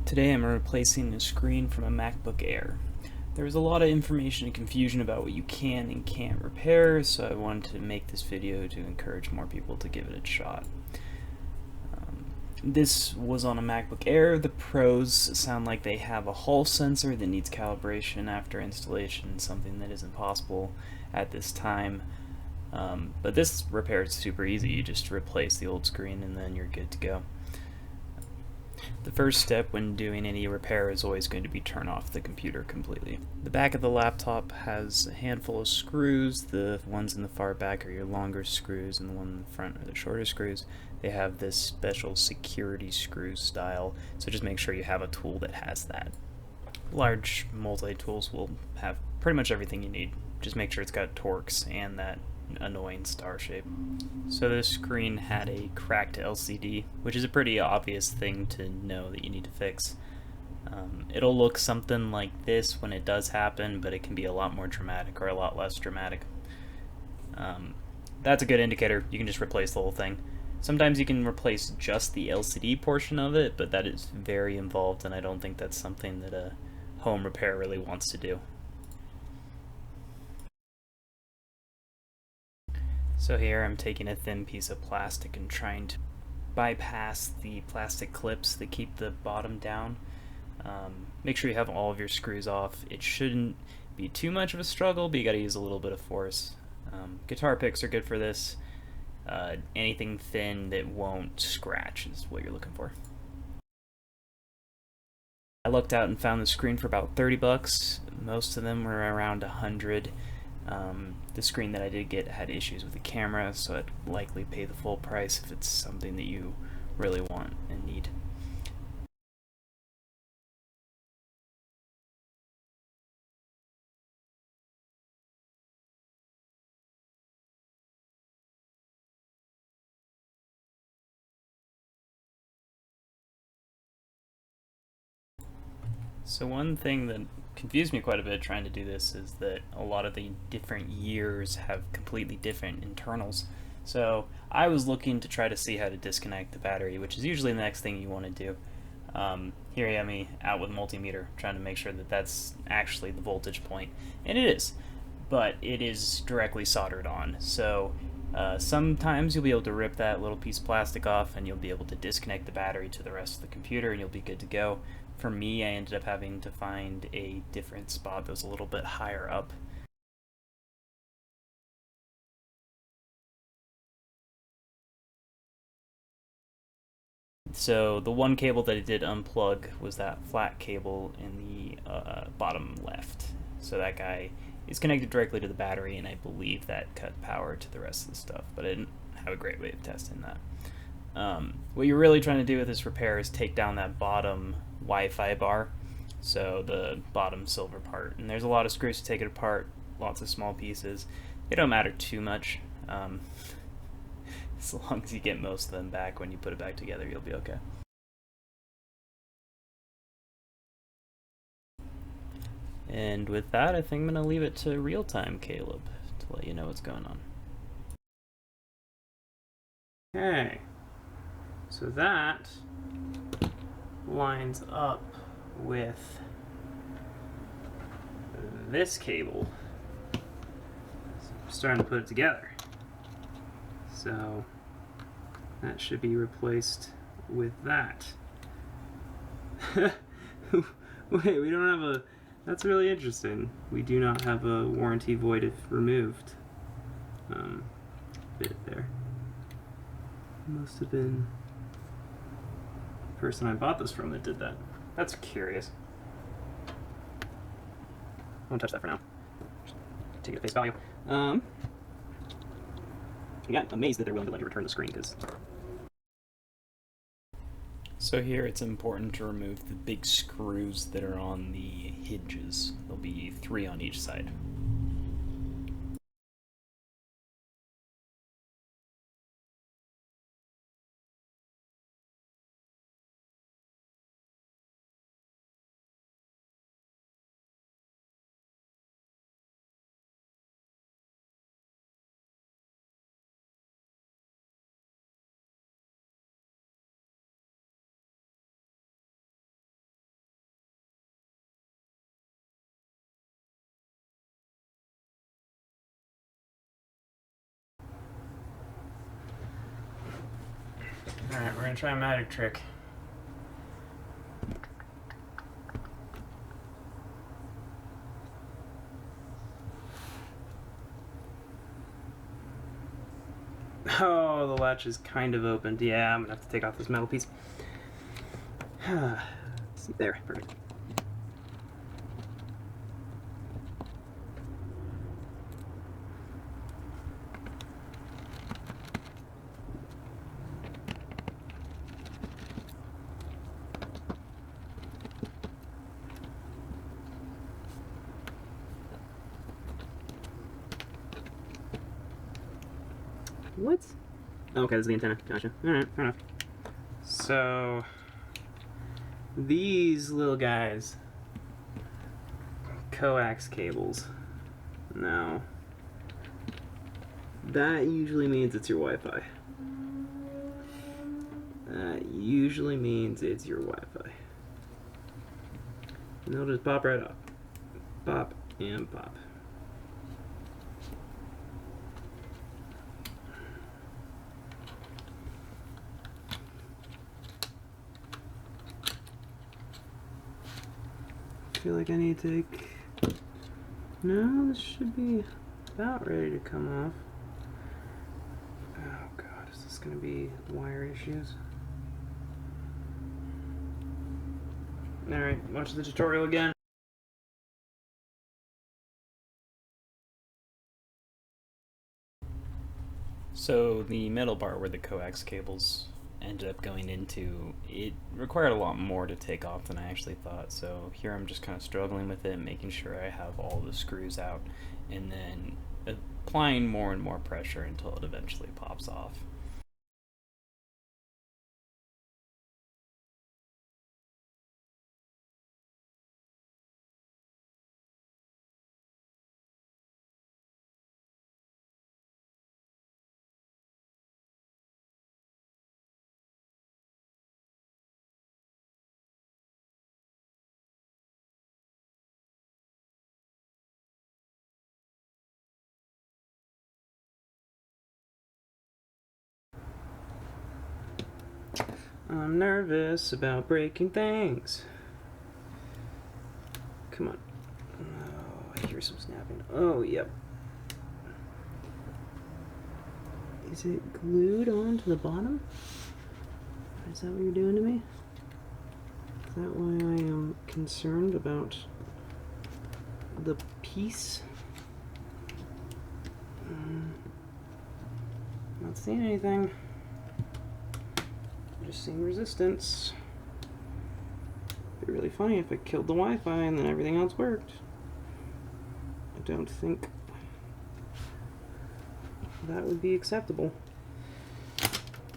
Today I'm replacing a screen from a MacBook Air. There was a lot of information and confusion about what you can and can't repair, so I wanted to make this video to encourage more people to give it a shot. This was on a MacBook Air. The Pros sound like they have a Hall sensor that needs calibration after installation, something that isn't possible at this time. But this repair is super easy. You just replace the old screen and then you're good to go. The first step when doing any repair is always going to be turn off the computer completely. The back of the laptop has a handful of screws. The ones in the far back are your longer screws and the one in the front are the shorter screws. They have this special security screw style, so just make sure you have a tool that has that. Large multi-tools will have pretty much everything you need. Just make sure it's got Torx and that annoying star shape. So this screen had a cracked LCD, which is a pretty obvious thing to know that you need to fix. It'll look something like this when it does happen, but it can be a lot more dramatic or a lot less dramatic. That's a good indicator. You can just replace the whole thing. Sometimes you can replace just the LCD portion of it, but that is very involved, and I don't think that's something that a home repair really wants to do. So here I'm taking a thin piece of plastic and trying to bypass the plastic clips that keep the bottom down. Make sure you have all of your screws off. It shouldn't be too much of a struggle, but you gotta use a little bit of force. Guitar picks are good for this. Anything thin that won't scratch is what you're looking for. I looked out and found the screen for about 30 bucks. Most of them were around 100. The screen that I did get had issues with the camera, so I'd likely pay the full price if it's something that you really want and need. So one thing that confused me quite a bit trying to do this is that a lot of the different years have completely different internals. So I was looking to try to see how to disconnect the battery, which is usually the next thing you want to do. Here you have me out with a multimeter trying to make sure that that's actually the voltage point, and it is, but it is directly soldered on. So sometimes you'll be able to rip that little piece of plastic off and you'll be able to disconnect the battery to the rest of the computer and you'll be good to go. For me, I ended up having to find a different spot that was a little bit higher up. So the one cable that I did unplug was that flat cable in the bottom left. So that guy is connected directly to the battery, and I believe that cut power to the rest of the stuff, but I didn't have a great way of testing that. What you're really trying to do with this repair is take down that bottom Wi-Fi bar, so the bottom silver part. And there's a lot of screws to take it apart, lots of small pieces. They don't matter too much. As long as you get most of them back when you put it back together, you'll be okay. And with that, I think I'm going to leave it to real time Caleb to let you know what's going on. Okay, so that lines up with this cable. So I'm starting to put it together. So that should be replaced with that. Wait, we don't have a... That's really interesting. We do not have a warranty void if removed bit there. Must have been the person I bought this from that did that. That's curious. I won't touch that for now. Just take it at face value. Again, amazed that they're willing to let you return the screen, because... So here it's important to remove the big screws that are on the hinges. There'll be 3 on each side. Alright, we're gonna try a magic trick. Oh, the latch is kind of opened. Yeah, I'm gonna have to take off this metal piece. See, there, perfect. What? Oh, okay, this is the antenna. Gotcha. Alright, fair enough. So, these little guys, coax cables. Now, that usually means it's your Wi-Fi. That usually means it's your Wi-Fi. And they'll just pop right up. Pop and pop. I feel like I need to take... No, this should be about ready to come off. Oh god, is this gonna be wire issues? Alright, watch the tutorial again. So the metal bar where the coax cables ended up going into, it required a lot more to take off than I actually thought. So here I'm just kind of struggling with it, making sure I have all the screws out, and then applying more and more pressure until it eventually pops off. I'm nervous about breaking things. Come on. Oh, I hear some snapping. Oh, yep. Is it glued onto the bottom? Is that what you're doing to me? Is that why I am concerned about the piece? Not seeing anything. Just seeing resistance. It'd be really funny if I killed the Wi-Fi and then everything else worked. I don't think that would be acceptable.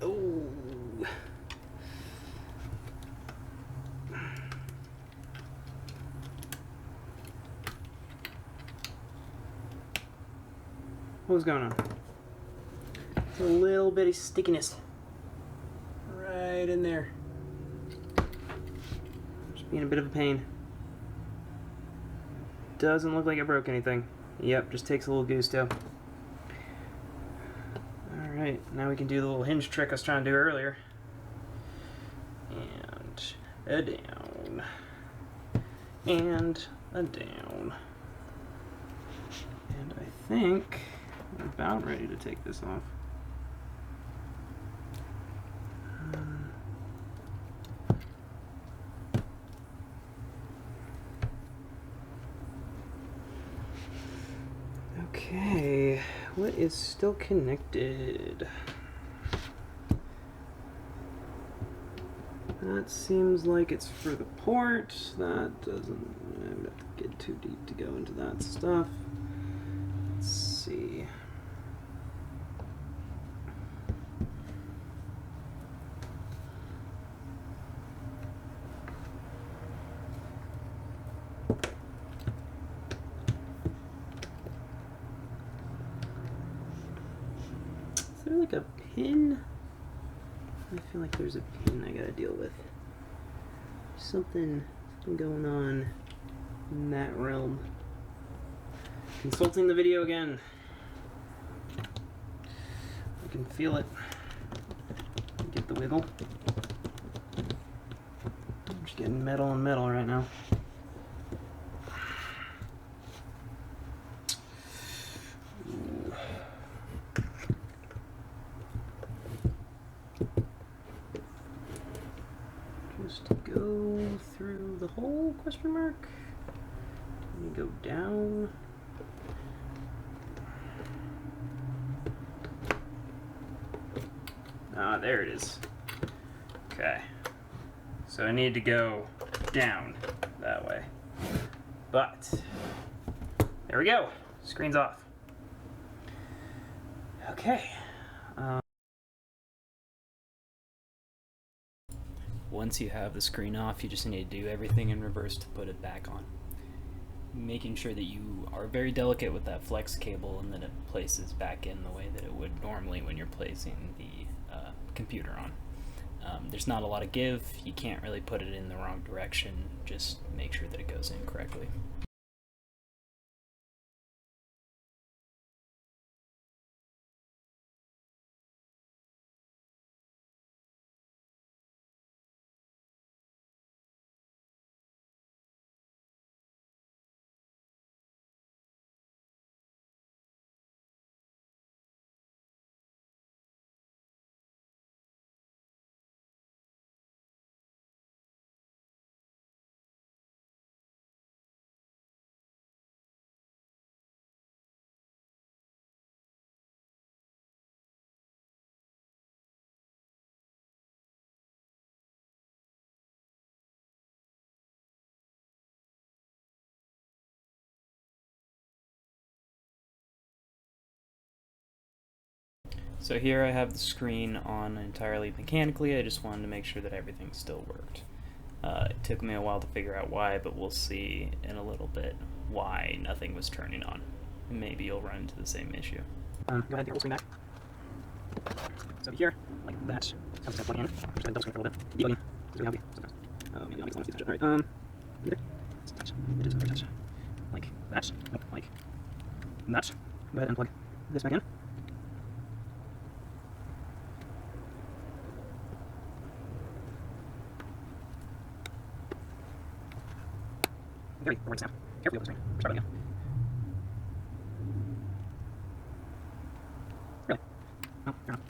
Oh. What's going on? It's a little bit of stickiness right in there. Just being a bit of a pain. Doesn't look like it broke anything. Yep, just takes a little gusto. Alright, now we can do the little hinge trick I was trying to do earlier. And a down. And a down. And I think I'm about ready to take this off. Okay, what is still connected? That seems like it's for the port. That doesn't, I would have to get too deep to go into that stuff. Let's see. Is there like a pin? I feel like there's a pin I gotta deal with. Something going on in that realm. Consulting the video again. I can feel it. Get the the wiggle. I'm just getting metal on metal right now. Just go through the hole, question mark. Let me go down. Ah, there it is. Okay. So I need to go down that way. But there we go. Screen's off. Okay. Once you have the screen off, you just need to do everything in reverse to put it back on. Making sure that you are very delicate with that flex cable and that it places back in the way that it would normally when you're placing the computer on. There's not a lot of give, you can't really put it in the wrong direction, just make sure that it goes in correctly. So here I have the screen on entirely mechanically. I just wanted to make sure that everything still worked. It took me a while to figure out why, but we'll see in a little bit why nothing was turning on. Maybe you'll run into the same issue. Go ahead and pull screen back. So here, like that. I'll just plug in. I'm just going to double screen for a little bit. Debugging. It's really healthy sometimes. Maybe I'll make someone see touch it. Alright, either. It's touch. It is a very touch. Like that. Nope, like that. Go ahead and plug this back in. Very boring sound. Carefully over the screen. Start again. Really? Oh, you're on.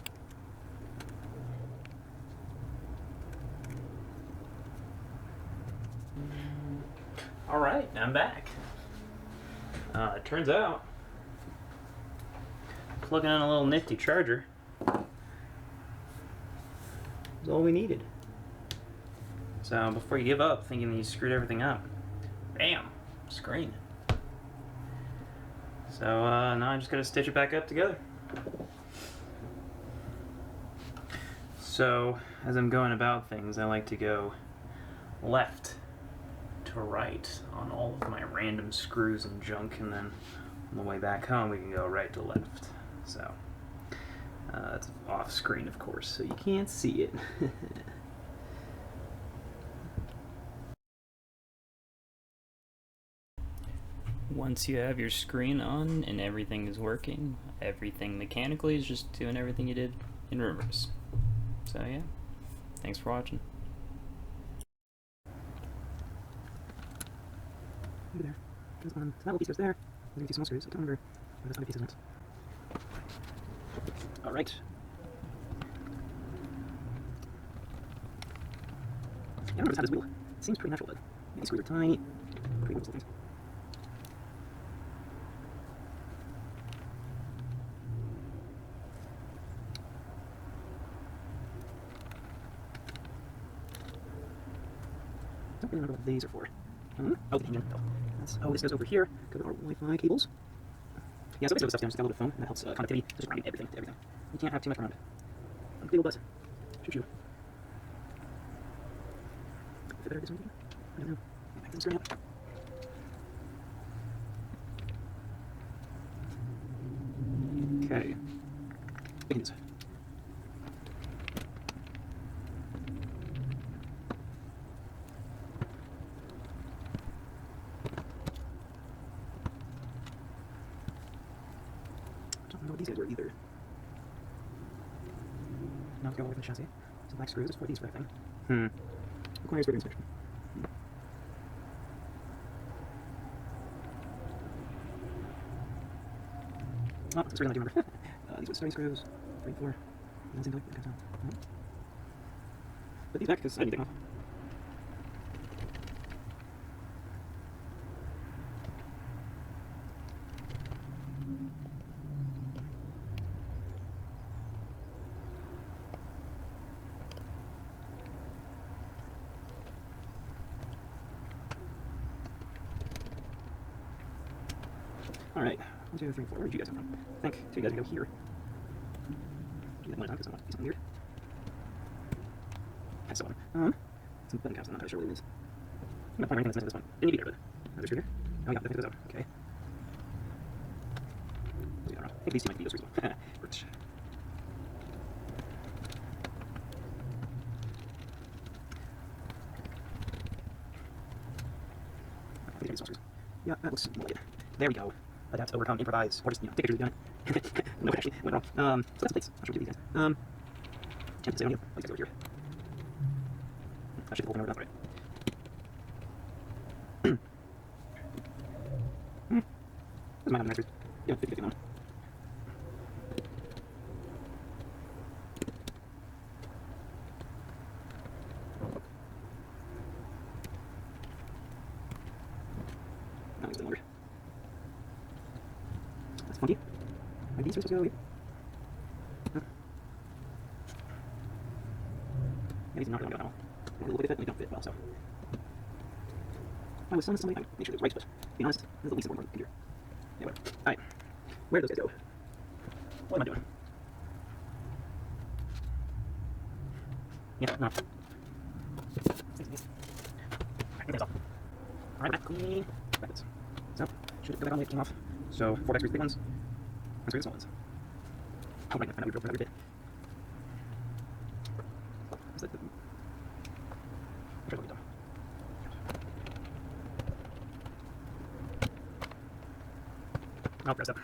Alright, I'm back. It turns out, plugging in a little nifty charger is all we needed. So before you give up thinking that you screwed everything up, bam, screen. So now I just gotta stitch it back up together. So as I'm going about things, I like to go left to right on all of my random screws and junk, and then on the way back home we can go right to left. So it's off screen, of course, so you can't see it. Once you have your screen on and everything is working, everything mechanically is just doing everything you did in reverse. So yeah, thanks for watching. Over there. There's one. So that little piece goes there. There's 2 small screws. I don't remember where those other pieces went. Alright. Yeah, I don't know how this wheel. It seems pretty natural, but these screws are tiny. Pretty little things. I don't really remember what these are for. Oh, the engine. Oh, this goes over here. Go to our Wi-Fi cables. Yeah, so basically the stuff's down. Just download a phone, and that helps connectivity. Just route everything to everything. You can't have too much around. Unbelievable buzz. Shoot you. If it better do something? I don't know. Back to the screen up. Okay. Begins. I don't know what these guys are either. Now let's go over to the chassis. So Some black screws for these for that thing. Requires further inspection. Oh, it's screws I do remember. These are starting screws. 3 and 4. Same color. Put these back because I need to take them off. Alright, 1, 2, 3, 4. Where did you guys come from? I think 2 guys go here. Do that one at a time because I want to do something weird. That's the one. Some button caps, I'm not entirely sure what it is. I'm gonna find anything that's missing this one. Didn't need to be there, but another screw here. Oh, yeah, definitely goes out. Okay. I think these two might be those screws as well. Rich. I think these are screws. Yeah, that looks more good. There we go. Adapt, overcome, improvise, or just, take pictures of it. No, it actually went wrong. So that's the plates. Not sure what to do with these guys. Can't say on you. These guys over here. I should open over that right. This might have nice. Yeah, 50-50 on. That one's a bit longer. That's funky. Are these supposed to go away? Huh. Yeah, these are not really going to go that well. They look at it and they don't fit well, so. I was selling somebody, I make sure it's right, but to be honest, this is the least important figure. Yeah, whatever. Alright. Where do those guys go? What am I doing? Yeah, no. Alright, back clean. Brackets. So, should go back on the came off. So, 4 back screws, big ones, and screws, small ones. Oh my god, I know we broke that every bit. Is that the. I'm sure that'll be done. I'll press up.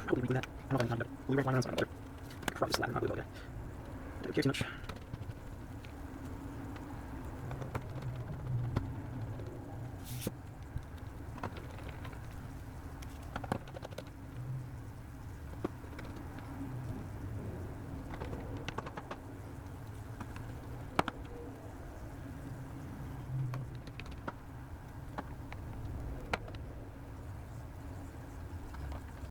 Probably redo that. I don't know if I'm talking about blue red line on something. Probably slap it, not blue, okay. I don't care too much.